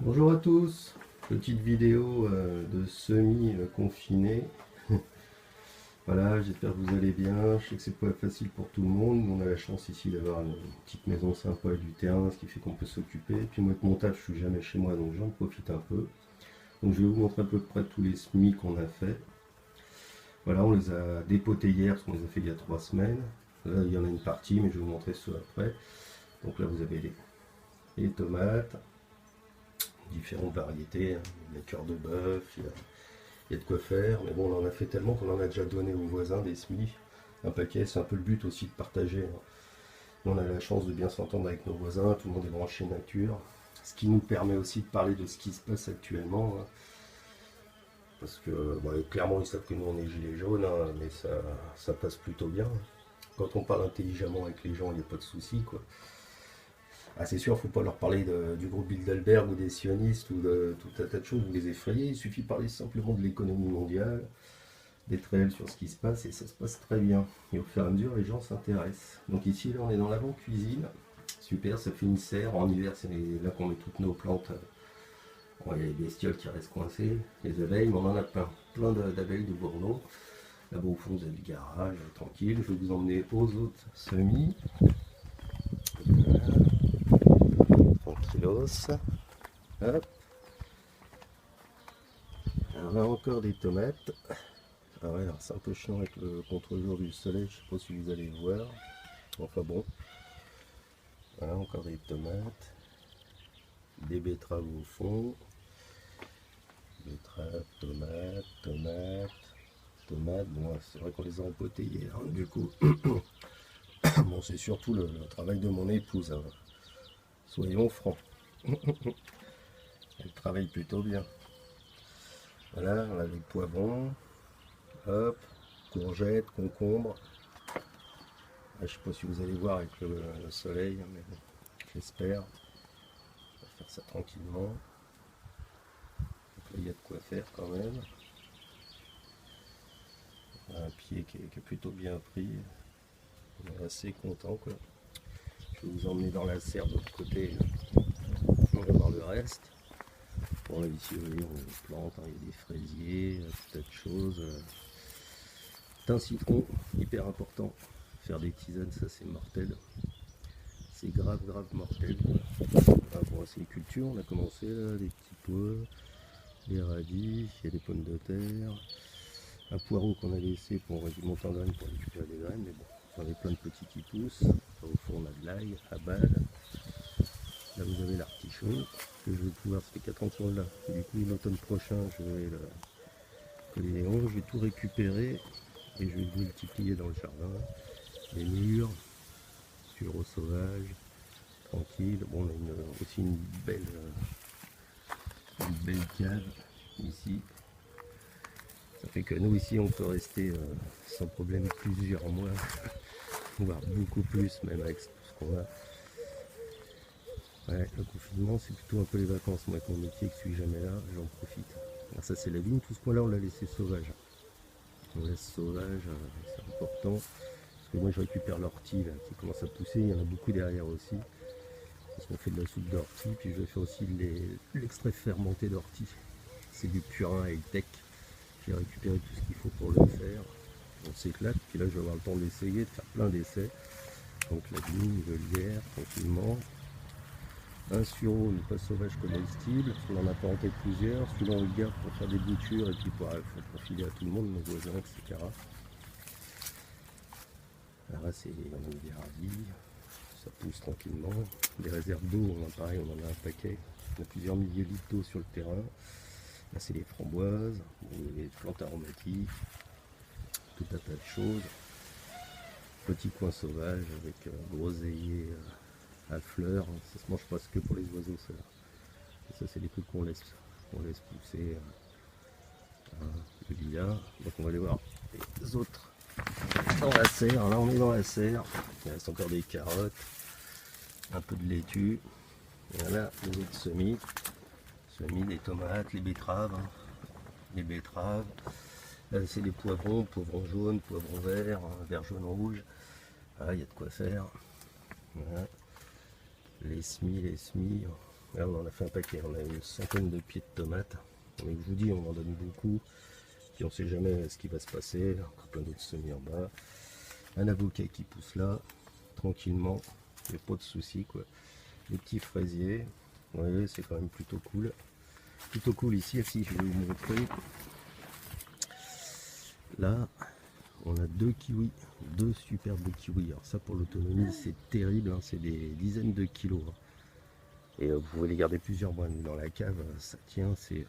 Bonjour à tous, petite vidéo de semi-confiné. Voilà, j'espère que vous allez bien. Je sais que c'est pas facile pour tout le monde. On a la chance ici d'avoir une petite maison sympa et du terrain, ce qui fait qu'on peut s'occuper. Puis moi, avec mon taf, je suis jamais chez moi, donc j'en profite un peu. Donc je vais vous montrer à peu près tous les semis qu'on a fait. Voilà, on les a dépotés hier, parce qu'on les a fait il y a 3 semaines. Là, il y en a une partie, mais je vais vous montrer ceux après. Donc là, vous avez les tomates, différentes variétés, hein. Il y a cœur de bœuf, il y a de quoi faire, mais bon, on en a fait tellement qu'on en a déjà donné aux voisins des semis. Un paquet, c'est un peu le but aussi de partager, hein. On a la chance de bien s'entendre avec nos voisins, tout le monde est branché nature, ce qui nous permet aussi de parler de ce qui se passe actuellement, hein. Parce que bon, clairement, ils savent que nous on est gilets jaunes, hein, mais ça passe plutôt bien. Quand on parle intelligemment avec les gens, il n'y a pas de souci, quoi. Ah, c'est sûr, il ne faut pas leur parler du groupe Bilderberg ou des sionistes ou de tout un tas de choses, vous les effrayer. Il suffit de parler simplement de l'économie mondiale, d'être réel sur ce qui se passe et ça se passe très bien. Et au fur et à mesure, les gens s'intéressent. Donc ici, là, on est dans l'avant-cuisine. Super, ça fait une serre. En hiver, c'est là qu'on met toutes nos plantes. Bon, il y a les bestioles qui restent coincées, les abeilles, mais on en a plein d'abeilles, de bourreaux. Là-bas au fond, vous avez le garage, tranquille. Je vais vous emmener aux autres semis. Tranquillos. Hop. Alors là encore des tomates. Ah ouais, alors c'est un peu chiant avec le contre-jour du soleil, je sais pas si vous allez voir. Enfin bon, voilà encore des tomates, des betteraves au fond, betteraves, tomates. Bon, c'est vrai qu'on les a empotées hier, hein, du coup. Bon, c'est surtout le travail de mon épouse, hein. Soyons francs. Elle travaille plutôt bien. Voilà, on a les poivrons, hop, courgettes, concombres. Ah, je sais pas si vous allez voir avec le soleil, mais bon, j'espère. On va faire ça tranquillement. Donc là, il y a de quoi faire quand même. Un pied qui est plutôt bien pris. On est assez content, quoi. Je vais vous emmener dans la serre de l'autre côté. On va voir le reste. Bon, là, ici, vous voyez, on plante, hein, il y a des fraisiers, tout tas de choses. Un citron, hyper important. Faire des tisanes, ça c'est mortel. C'est grave, grave mortel, quoi. Ah, bon, c'est une culture, on a commencé là, des petits pois, des radis, il y a des pommes de terre, un poireau qu'on a laissé pour qu'il monte en graines pour récupérer des graines, mais bon, il y en a plein de petits qui poussent. Là, au fond, on a de l'ail à balle. Là, vous avez l'artichaut que je vais pouvoir, ça fait 4 ans qu'on l'a. Du coup, l'automne prochain, je vais le coller les ronds, je vais tout récupérer et je vais le multiplier dans le jardin. Les murs, sureau sauvage, tranquille. Bon, on a aussi une belle cave ici. Ça fait que nous ici on peut rester sans problème plusieurs mois, voire beaucoup plus même avec tout ce qu'on a. Ouais, le confinement c'est plutôt un peu les vacances. Moi avec mon métier que je suis jamais là, j'en profite. Alors ça c'est la vigne, tout ce coin là on l'a laissé sauvage. On laisse sauvage, c'est important. Parce que moi je récupère l'ortie là, qui commence à pousser, il y en a beaucoup derrière aussi. Parce qu'on fait de la soupe d'ortie, puis je vais faire aussi l'extrait fermenté d'ortie. C'est du purin high-tech. J'ai récupéré tout ce qu'il faut pour le faire. On s'éclate, puis là je vais avoir le temps d'essayer, de faire plein d'essais. Donc la vigne, volière, tranquillement. Un sureau, une passe sauvage comestible, on en a planté plusieurs. Celui-là on le garde pour faire des boutures et puis pour filer à tout le monde, nos voisins, etc. Alors là c'est des radis, ça pousse tranquillement. Des réserves d'eau, pareil, on en a un paquet. On a plusieurs milliers de litres d'eau sur le terrain. Là c'est les framboises, les plantes aromatiques, tout un tas de choses. Petit coin sauvage avec groseillier à fleurs. Ça se mange presque que pour les oiseaux, ça. Et ça c'est des trucs qu'on laisse pousser. Le lilas. Donc on va aller voir les autres dans la serre. Là on est dans la serre. Il reste encore des carottes, un peu de laitue. Et voilà les autres semis. Les tomates, les betteraves. Hein. Les betteraves. Là c'est des poivrons jaunes, poivrons verts, vert jaune rouge. Ah, il y a de quoi faire. Voilà. Les semis. Là, on en a fait un paquet, on a une centaine de pieds de tomates. Mais je vous dis, on en donne beaucoup. Puis on sait jamais ce qui va se passer. Encore plein d'autres semis en bas. Un avocat qui pousse là, tranquillement. Il n'y a pas de soucis quoi. Les petits fraisiers. Vous voyez, c'est quand même plutôt cool. Plutôt cool ici, je vais vous montrer. Là, on a deux kiwis, deux superbes kiwis. Alors ça pour l'autonomie, c'est terrible, hein, c'est des dizaines de kilos. Hein. Et vous pouvez les garder plusieurs mois dans la cave, ça tient, c'est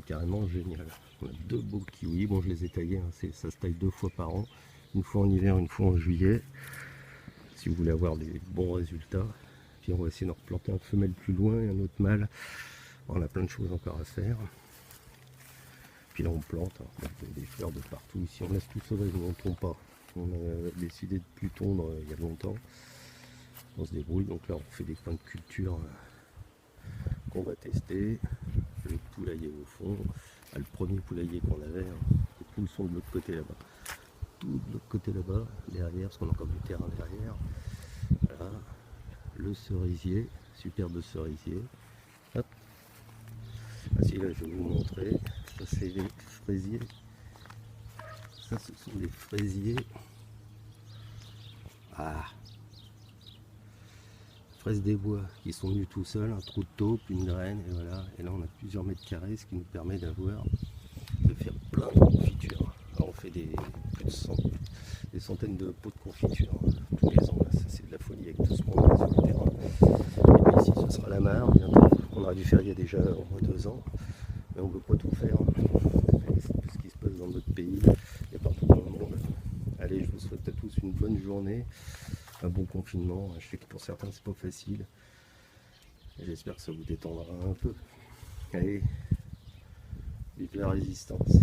carrément génial. On a deux beaux kiwis, bon je les ai taillés, hein, ça se taille 2 fois par an, une fois en hiver, une fois en juillet, si vous voulez avoir des bons résultats. Puis on va essayer de replanter un femelle plus loin et un autre mâle. On a plein de choses encore à faire. Puis là on plante, hein, on a des fleurs de partout. Ici on laisse tout sauvage, on ne tombe pas. On a décidé de plus tondre il y a longtemps. On se débrouille, donc là on fait des coins de culture qu'on va tester. Le poulailler au fond, le premier poulailler qu'on avait, hein. Les poules sont de l'autre côté là-bas. Tout de l'autre côté là-bas, derrière, parce qu'on a encore du terrain derrière. Voilà. Le cerisier, superbe cerisier. Hop. Ah si, là je vais vous montrer. Ça c'est les fraisiers. Ça ce sont des fraisiers. Ah, fraises des bois qui sont venus tout seuls, un trou de taupe, une graine, et voilà. Et là on a plusieurs mètres carrés, ce qui nous permet de faire plein de confitures. Alors on fait des centaines de pots de confiture tous les ans. Ça c'est de la folie avec tout ce monde sur le terrain. Et ici ce sera la mare bientôt. On aurait dû faire il y a déjà au moins 2 ans, mais on ne peut pas tout faire. C'est tout ce qui se passe dans notre pays et partout dans le monde. Allez, je vous souhaite à tous une bonne journée. Un bon confinement, je sais que pour certains c'est pas facile. J'espère que ça vous détendra un peu. Allez, vive la résistance.